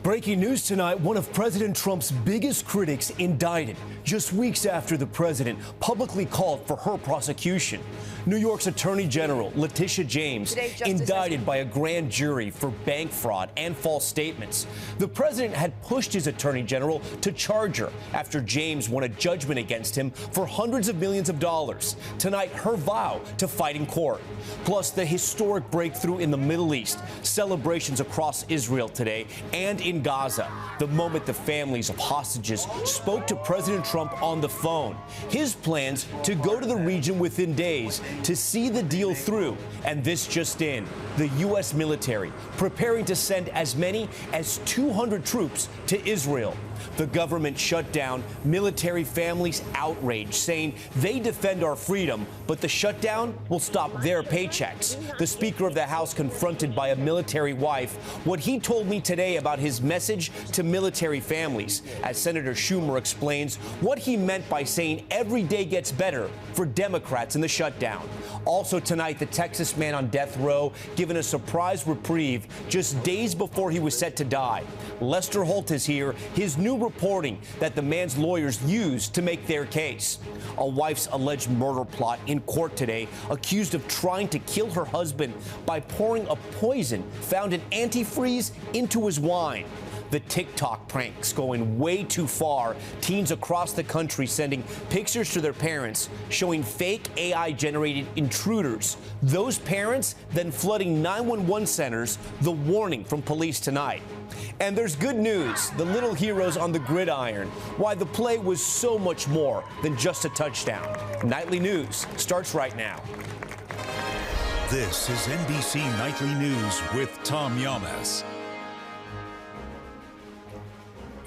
Breaking news tonight, one of President Trump's biggest critics indicted just weeks after the president publicly called for her prosecution. New York's Attorney General Letitia James indicted by a grand jury for bank fraud and false statements. The president had pushed his attorney general to charge her after James won a judgment against him for hundreds of millions of dollars. Tonight, her vow to fight in court. Plus, the historic breakthrough in the Middle East, celebrations across Israel today, and in Gaza, the moment the families of hostages spoke to President Trump on the phone. His plans to go to the region within days to see the deal through. And this just in, the U.S. military preparing to send as many as 200 troops to Israel. The government shut down, military families outraged, saying they defend our freedom, but the shutdown will stop their paychecks. The Speaker of the House confronted by a military wife. What he told me today about his message to military families, as Senator Schumer explains what he meant by saying every day gets better for Democrats in the shutdown. Also tonight, the Texas man on death row given a surprise reprieve just days before he was set to die. Lester Holt is here. His new reporting that the man's lawyers used to make their case. A wife's alleged murder plot in court today, accused of trying to kill her husband by pouring a poison found in antifreeze into his wine. The TikTok pranks going way too far. Teens across the country sending pictures to their parents showing fake AI-generated intruders. Those parents then flooding 911 centers. The warning from police tonight. And there's good news. The little heroes on the gridiron. Why the play was so much more than just a touchdown. Nightly News starts right now. This is NBC Nightly News with Tom Yamas.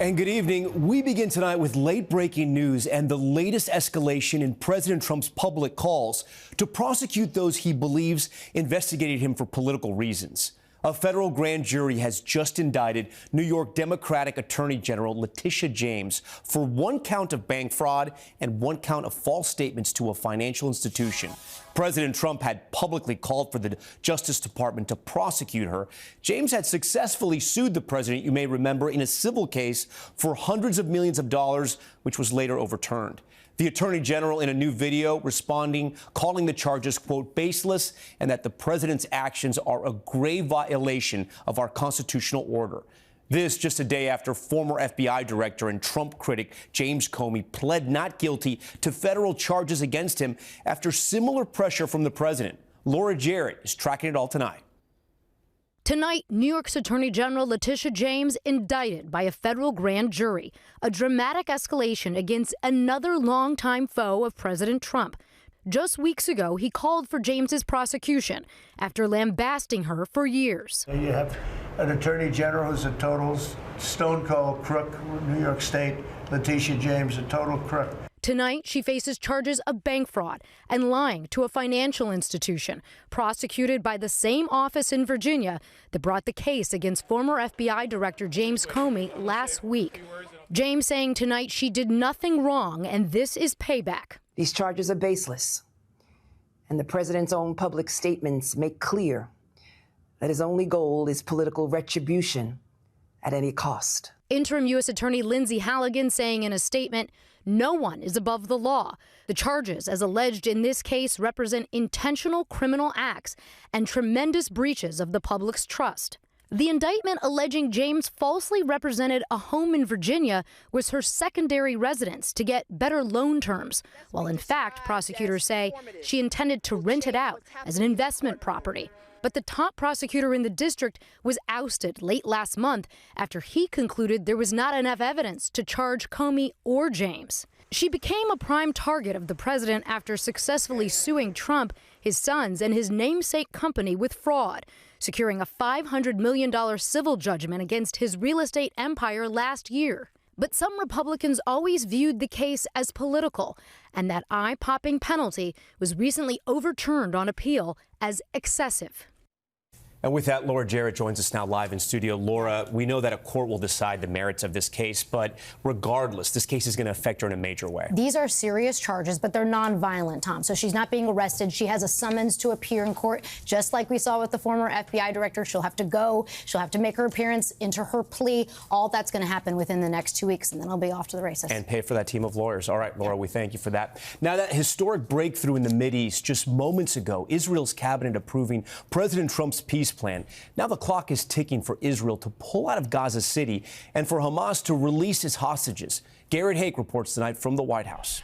And good evening. We begin tonight with late-breaking news and the latest escalation in President Trump's public calls to prosecute those he believes investigated him for political reasons. A federal grand jury has just indicted New York Democratic Attorney General Letitia James for one count of bank fraud and one count of false statements to a financial institution. President Trump had publicly called for the Justice Department to prosecute her. James had successfully sued the president, you may remember, in a civil case for hundreds of millions of dollars, which was later overturned. The attorney general in a new video responding, calling the charges, quote, baseless, and that the president's actions are a grave violation of our constitutional order. This just a day after former FBI director and Trump critic James Comey pled not guilty to federal charges against him after similar pressure from the president. Laura Jarrett is tracking it all tonight. Tonight, New York's Attorney General Letitia James indicted by a federal grand jury, a dramatic escalation against another longtime foe of President Trump. Just weeks ago, he called for James's prosecution after lambasting her for years. You have an attorney general who's a total stone-cold crook, New York State, Letitia James, a total crook. Tonight, she faces charges of bank fraud and lying to a financial institution, prosecuted by the same office in Virginia that brought the case against former FBI Director James Comey last week. James saying tonight she did nothing wrong, and this is payback. These charges are baseless, and the president's own public statements make clear that his only goal is political retribution at any cost. Interim U.S. Attorney Lindsay Halligan saying in a statement, no one is above the law. The charges, as alleged in this case, represent intentional criminal acts and tremendous breaches of the public's trust. The indictment alleging James falsely represented a home in Virginia was her secondary residence to get better loan terms, while in fact, prosecutors say she intended to rent it out as an investment property. But the top prosecutor in the district was ousted late last month after he concluded there was not enough evidence to charge Comey or James. She became a prime target of the president after successfully suing Trump, his sons, and his namesake company with fraud, securing a $500 million civil judgment against his real estate empire last year. But some Republicans always viewed the case as political, and that eye-popping penalty was recently overturned on appeal as excessive. And with that, Laura Jarrett joins us now live in studio. Laura, we know that a court will decide the merits of this case, but regardless, this case is going to affect her in a major way. These are serious charges, but they're nonviolent, Tom. So she's not being arrested. She has a summons to appear in court, just like we saw with the former FBI director. She'll have to go. She'll have to make her appearance, enter her plea. All that's going to happen within the next 2 weeks, and then I'll be off to the races. And pay for that team of lawyers. All right, Laura, we thank you for that. Now, that historic breakthrough in the Mideast just moments ago, Israel's cabinet approving President Trump's peace plan. Now the clock is ticking for Israel to pull out of Gaza City and for Hamas to release its hostages. Garrett Hake reports tonight from the White House.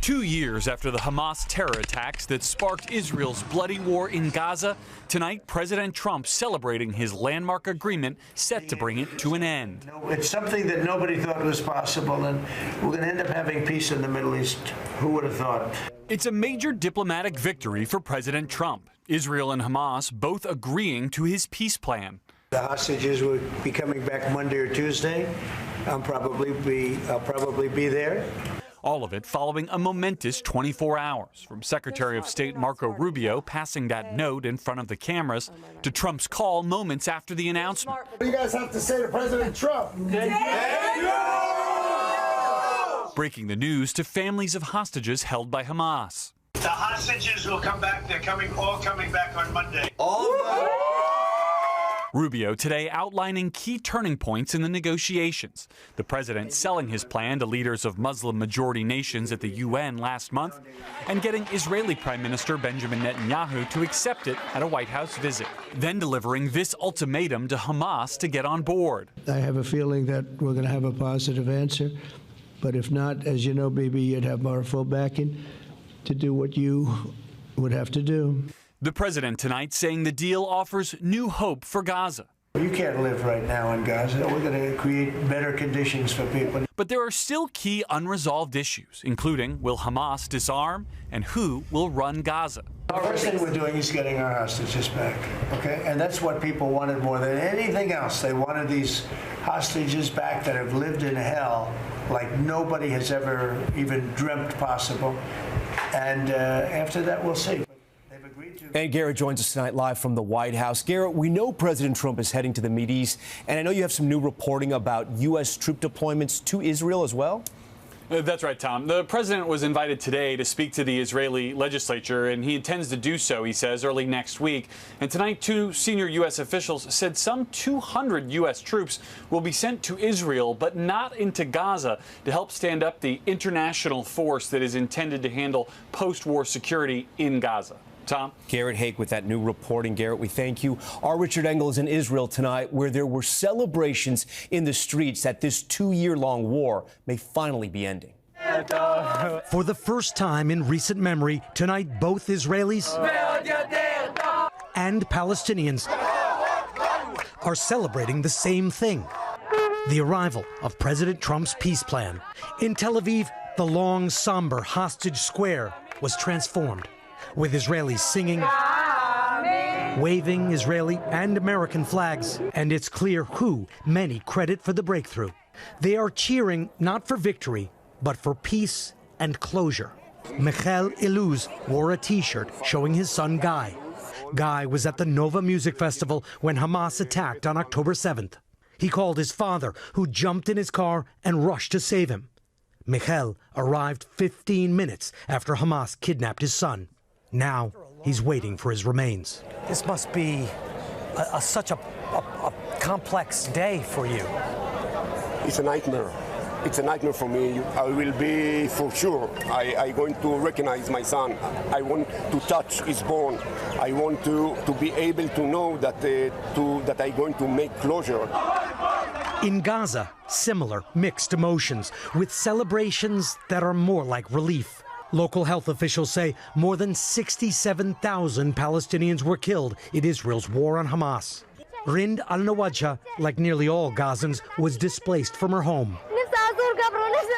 2 years after the Hamas terror attacks that sparked Israel's bloody war in Gaza, tonight President Trump celebrating his landmark agreement set to bring it to an end. It's something that nobody thought was possible, and we're going to end up having peace in the Middle East. Who would have thought? It's a major diplomatic victory for President Trump. Israel and Hamas both agreeing to his peace plan. The hostages will be coming back Monday or Tuesday. I'll probably be there. All of it following a momentous 24 hours, from Secretary of State Marco Rubio passing that note in front of the cameras to Trump's call moments after the announcement. What do you guys have to say to President Trump? Breaking the news to families of hostages held by Hamas. The hostages will come back. They're all coming back on Monday. Rubio today outlining key turning points in the negotiations. The president selling his plan to leaders of Muslim-majority nations at the UN last month, and getting Israeli Prime Minister Benjamin Netanyahu to accept it at a White House visit. Then delivering this ultimatum to Hamas to get on board. I have a feeling that we're going to have a positive answer, but if not, as you know, Bibi, you'd have our full backing to do what you would have to do. The president tonight saying the deal offers new hope for Gaza. You can't live right now in Gaza. We're going to create better conditions for people. But there are still key unresolved issues, including will Hamas disarm and who will run Gaza. The first thing we're doing is getting our hostages back, okay? And that's what people wanted more than anything else. They wanted these hostages back that have lived in hell like nobody has ever even dreamt possible. And after that, we'll see. And Garrett joins us tonight live from the White House. Garrett, we know President Trump is heading to the Mideast, and I know you have some new reporting about U.S. troop deployments to Israel as well. That's right, Tom. The president was invited today to speak to the Israeli legislature, and he intends to do so, he says, early next week. And tonight, 2 senior U.S. officials said some 200 U.S. troops will be sent to Israel, but not into Gaza, to help stand up the international force that is intended to handle post-war security in Gaza. Tom? Garrett Hake with that new reporting. Garrett, we thank you. Our Richard Engel is in Israel tonight, where there were celebrations in the streets that this 2-year-long war may finally be ending. For the first time in recent memory, tonight both Israelis and Palestinians are celebrating the same thing: the arrival of President Trump's peace plan. In Tel Aviv, the long, somber hostage square was transformed, with Israelis singing, waving Israeli and American flags, and it's clear who many credit for the breakthrough. They are cheering not for victory, but for peace and closure. Michael Iluz wore a T-shirt showing his son Guy. Guy was at the Nova Music Festival when Hamas attacked on October 7th. He called his father, who jumped in his car and rushed to save him. Michael arrived 15 minutes after Hamas kidnapped his son. Now, he's waiting for his remains. This must be such a complex day for you. It's a nightmare. It's a nightmare for me. I will be, for sure, I'm going to recognize my son. I want to touch his bone. I want to be able to know that, that I'm going to make closure. In Gaza, similar mixed emotions, with celebrations that are more like relief. Local health officials say more than 67,000 Palestinians were killed in Israel's war on Hamas. Rind al-Nawadja, like nearly all Gazans, was displaced from her home.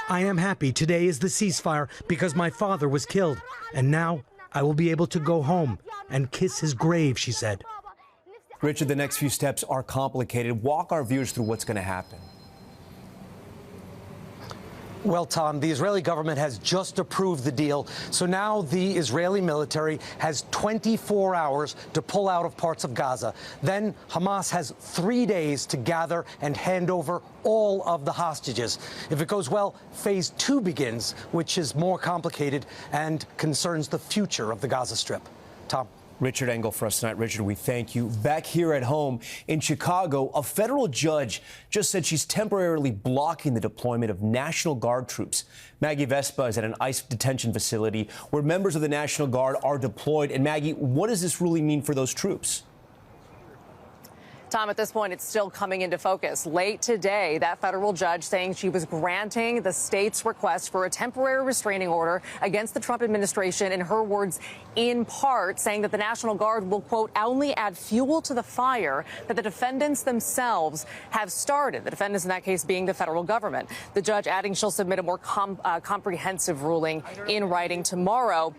I am happy today is the ceasefire because my father was killed, and now I will be able to go home and kiss his grave, she said. Richard, the next few steps are complicated. Walk our viewers through what's going to happen. Well, Tom, the Israeli government has just approved the deal. So now the Israeli military has 24 hours to pull out of parts of Gaza. Then Hamas has 3 days to gather and hand over all of the hostages. If it goes well, phase 2 begins, which is more complicated and concerns the future of the Gaza Strip. Tom. Richard Engel for us tonight. Richard, we thank you. Back here at home in Chicago, a federal judge just said she's temporarily blocking the deployment of National Guard troops. Maggie Vespa is at an ICE detention facility where members of the National Guard are deployed. And Maggie, what does this really mean for those troops? Tom, at this point, it's still coming into focus. Late today, that federal judge saying she was granting the state's request for a temporary restraining order against the Trump administration, in her words, in part, saying that the National Guard will, quote, only add fuel to the fire that the defendants themselves have started. The defendants in that case being the federal government. The judge adding she'll submit a more comprehensive ruling in writing tomorrow.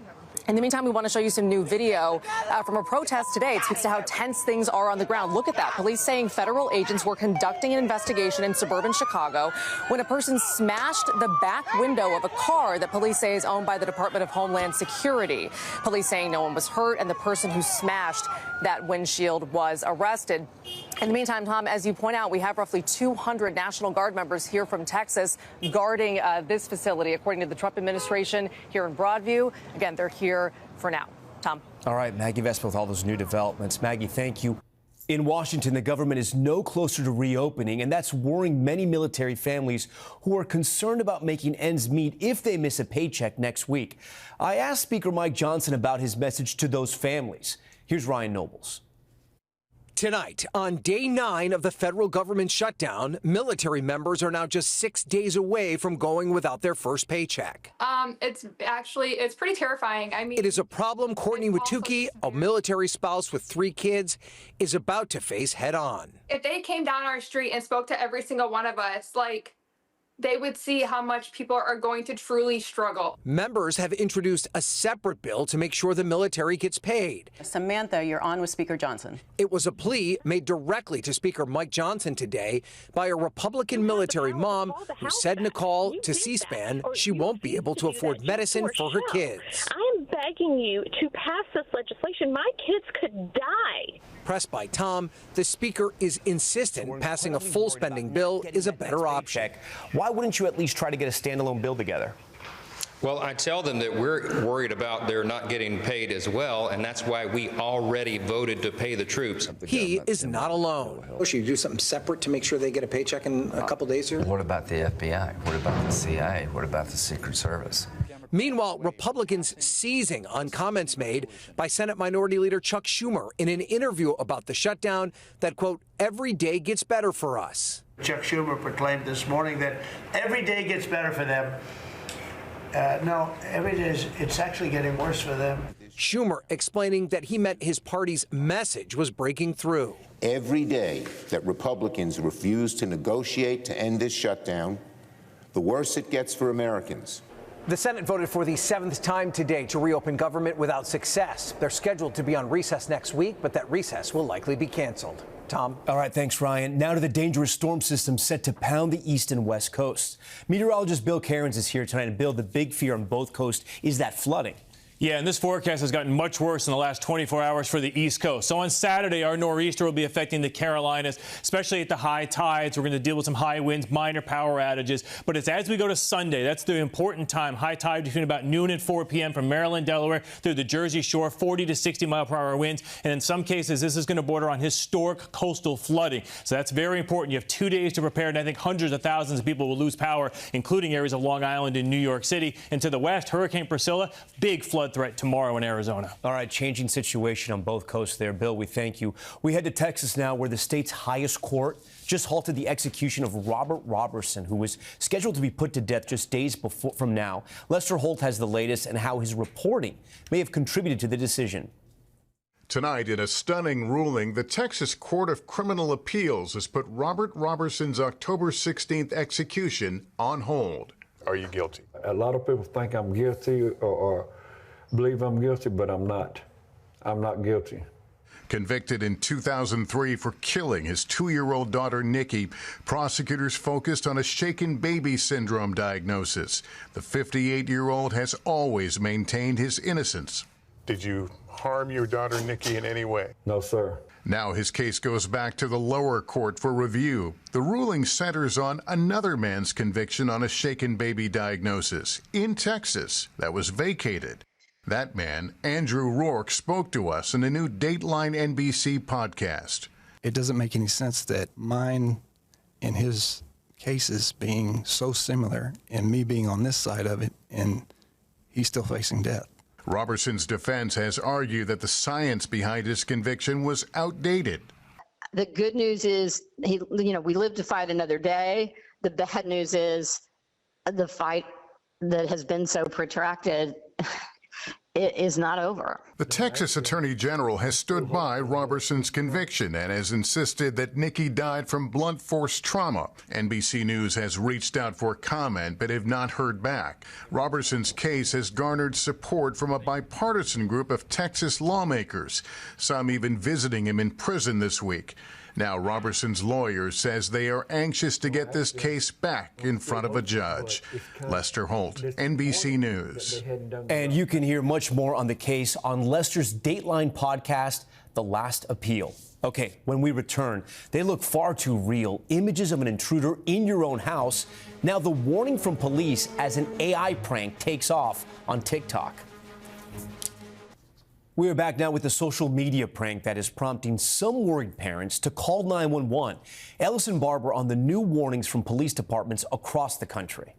In the meantime, we want to show you some new video from a protest today. It speaks to how tense things are on the ground. Look at that. Police saying federal agents were conducting an investigation in suburban Chicago when a person smashed the back window of a car that police say is owned by the Department of Homeland Security. Police saying no one was hurt and the person who smashed that windshield was arrested. In the meantime, Tom, as you point out, we have roughly 200 National Guard members here from Texas guarding this facility, according to the Trump administration here in Broadview. Again, they're here for now. Tom. All right, Maggie Vespa with all those new developments. Maggie, thank you. In Washington, the government is no closer to reopening, and that's worrying many military families who are concerned about making ends meet if they miss a paycheck next week. I asked Speaker Mike Johnson about his message to those families. Here's Ryan Nobles. Tonight, on day 9 of the federal government shutdown, military members are now just 6 days away from going without their first paycheck. It's pretty terrifying. I mean, it is a problem Courtney Watuki, a military spouse with 3 kids, is about to face head on. If they came down our street and spoke to every single one of us, they would see how much people are going to truly struggle. Members have introduced a separate bill to make sure the military gets paid. Samantha, you're on with Speaker Johnson. It was a plea made directly to Speaker Mike Johnson today by a Republican military mom who said in a call to C-SPAN she won't be able to afford medicine for her kids. I'm begging you to pass this legislation. My kids could die. Pressed by Tom, the speaker is insistent passing a full spending bill is a better option. Why wouldn't you at least try to get a standalone bill together? Well, I tell them that we're worried about their not getting paid as well, and that's why we already voted to pay the troops. He is not alone. Should you do something separate to make sure they get a paycheck in a couple days here? What about the FBI? What about the CIA? What about the Secret Service? Meanwhile, Republicans seizing on comments made by Senate Minority Leader Chuck Schumer in an interview about the shutdown that, quote, every day gets better for us. Chuck Schumer proclaimed this morning that every day gets better for them. No, every day it's actually getting worse for them. Schumer explaining that he meant his party's message was breaking through. Every day that Republicans refuse to negotiate to end this shutdown, the worse it gets for Americans. The Senate voted for the 7th time today to reopen government without success. They're scheduled to be on recess next week, but that recess will likely be canceled. Tom. All right, thanks, Ryan. Now to the dangerous storm system set to pound the east and west coasts. Meteorologist Bill Cairns is here tonight. And Bill, the big fear on both coasts is that flooding. Yeah, and this forecast has gotten much worse in the last 24 hours for the East Coast. So on Saturday, our nor'easter will be affecting the Carolinas, especially at the high tides. We're going to deal with some high winds, minor power outages. But it's as we go to Sunday, that's the important time. High tide between about noon and 4 p.m. from Maryland, Delaware through the Jersey Shore, 40 to 60 mile per hour winds. And in some cases, this is going to border on historic coastal flooding. So that's very important. You have 2 days to prepare, and I think hundreds of thousands of people will lose power, including areas of Long Island and New York City. And to the west, Hurricane Priscilla, big flood threat tomorrow in Arizona. All right, changing situation on both coasts there. Bill, we thank you. We head to Texas now, where the state's highest court just halted the execution of Robert Roberson, who was scheduled to be put to death just days from now. Lester Holt has the latest and how his reporting may have contributed to the decision. Tonight, in a stunning ruling, the Texas Court of Criminal Appeals has put Robert Roberson's October 16th execution on hold. Are you guilty? A lot of people think I'm guilty or believe I'm guilty, but I'm not. I'm not guilty. Convicted in 2003 for killing his 2-year-old daughter, Nikki, prosecutors focused on a shaken baby syndrome diagnosis. The 58-year-old has always maintained his innocence. Did you harm your daughter, Nikki, in any way? No, sir. Now his case goes back to the lower court for review. The ruling centers on another man's conviction on a shaken baby diagnosis in Texas that was vacated. That man, Andrew Rourke, spoke to us in a new Dateline NBC podcast. It doesn't make any sense that mine and his cases being so similar and me being on this side of it and he's still facing death. Roberson's defense has argued that the science behind his conviction was outdated. The good news is, we live to fight another day. The bad news is the fight that has been so protracted it is not over. The Texas Attorney General has stood by Roberson's conviction and has insisted that Nikki died from blunt force trauma. NBC News has reached out for comment but have not heard back. Roberson's case has garnered support from a bipartisan group of Texas lawmakers, some even visiting him in prison this week. Now, Roberson's lawyer says they are anxious to get this case back in front of a judge. Lester Holt, NBC News. And you can hear much more on the case on Lester's Dateline podcast, The Last Appeal. Okay, when we return, they look far too real. Images of an intruder in your own house. Now, the warning from police as an AI prank takes off on TikTok. We are back now with the social media prank that is prompting some worried parents to call 911. Ellison Barber on the new warnings from police departments across the country.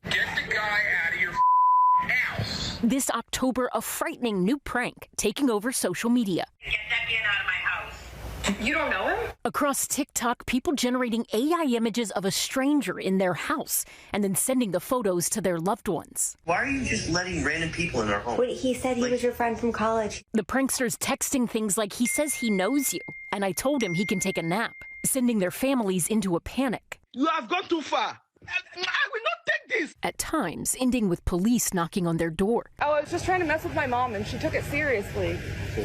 Get the guy out of your house. This October, a frightening new prank taking over social media. Get that man out of my house. You don't know him? Across TikTok, people generating AI images of a stranger in their house and then sending the photos to their loved ones. Why are you just letting random people in our home? Wait, he said he was your friend from college. The pranksters texting things like, he says he knows you, and I told him he can take a nap, sending their families into a panic. You have gone too far. I will not take this. At times, ending with police knocking on their door. I was just trying to mess with my mom, and she took it seriously. So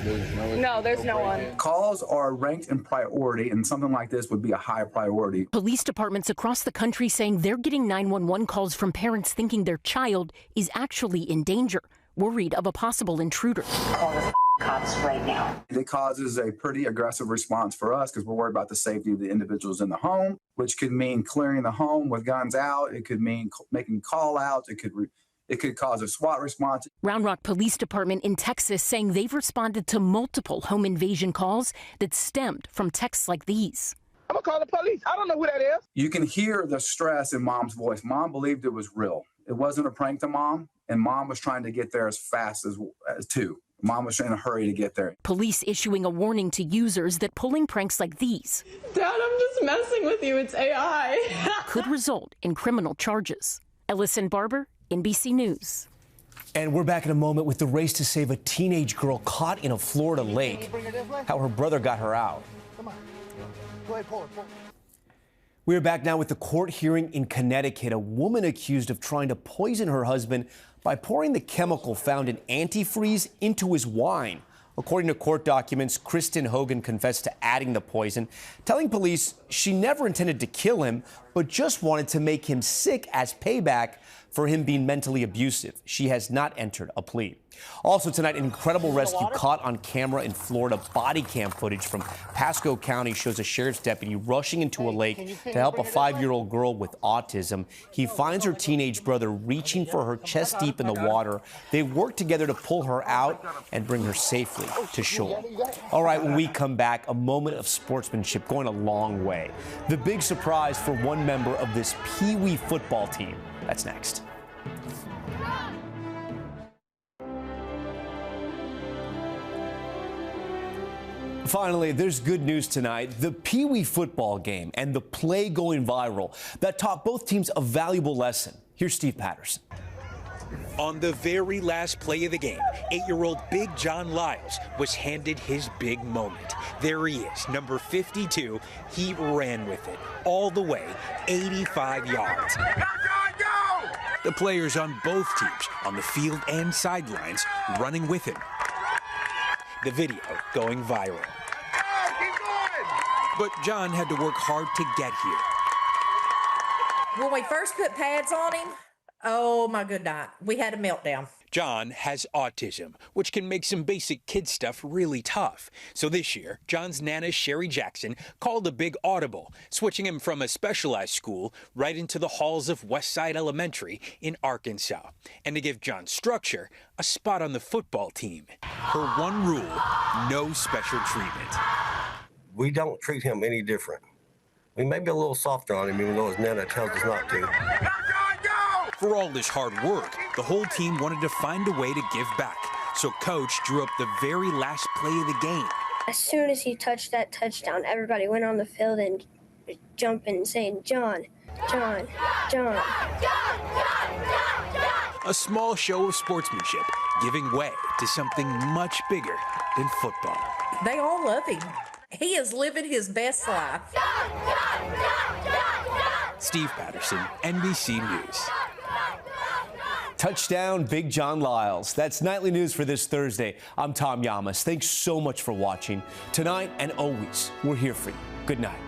there's no one. Calls are ranked in priority, and something like this would be a high priority. Police departments across the country saying they're getting 911 calls from parents thinking their child is actually in danger, worried of a possible intruder. Cops right now. It causes a pretty aggressive response for us because we're worried about the safety of the individuals in the home, which could mean clearing the home with guns out. It could mean making call outs. It could cause a SWAT response. Round Rock Police Department in Texas saying they've responded to multiple home invasion calls that stemmed from texts like these. I'm going to call the police. I don't know who that is. You can hear the stress in Mom's voice. Mom believed it was real. It wasn't a prank to Mom, and Mom was trying to get there as fast as too. Mom was in a hurry to get there. Police issuing a warning to users that pulling pranks like these, Dad, I'm just messing with you. It's AI. could result in criminal charges. Ellison Barber, NBC News. And we're back in a moment with the race to save a teenage girl caught in a Florida lake. How her brother got her out. Come on. Go ahead, pull her. We are back now with the court hearing in Connecticut. A woman accused of trying to poison her husband by pouring the chemical found in antifreeze into his wine. According to court documents, Kristen Hogan confessed to adding the poison, telling police she never intended to kill him, but just wanted to make him sick as payback for him being mentally abusive. She has not entered a plea. Also tonight, an incredible rescue caught on camera in Florida. Body cam footage from Pasco County shows a sheriff's deputy rushing into a lake to help a 5-year-old girl with autism. He finds her teenage brother reaching for her chest deep in the water. They work together to pull her out and bring her safely to shore. All right, when we come back, a moment of sportsmanship going a long way. The big surprise for one member of this Pee Wee football team. That's next. Finally, there's good news tonight. The Pee Wee football game and the play going viral that taught both teams a valuable lesson. Here's Steve Patterson. On the very last play of the game, 8-year-old Big John Lyles was handed his big moment. There he is, number 52. He ran with it all the way, 85 yards. The players on both teams, on the field and sidelines, running with him. The video going viral. But John had to work hard to get here. When we first put pads on him, oh my good night, we had a meltdown. John has autism, which can make some basic kid stuff really tough. So this year, John's Nana, Sherry Jackson, called a big audible, switching him from a specialized school right into the halls of Westside Elementary in Arkansas. And to give John structure, a spot on the football team. Her one rule, no special treatment. We don't treat him any different. We may be a little softer on him, even though his Nana tells us not to. For all this hard work, the whole team wanted to find a way to give back. So Coach drew up the very last play of the game. As soon as he touched that touchdown, everybody went on the field and jumping and saying, John, John, John. A small show of sportsmanship, giving way to something much bigger than football. They all love him. He is living his best life. Steve Patterson, NBC News. Touchdown, Big John Lyles. That's Nightly News for this Thursday. I'm Tom Llamas. Thanks so much for watching. Tonight and always, we're here for you. Good night.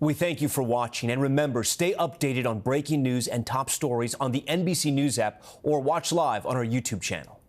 We thank you for watching, and remember, stay updated on breaking news and top stories on the NBC News app or watch live on our YouTube channel.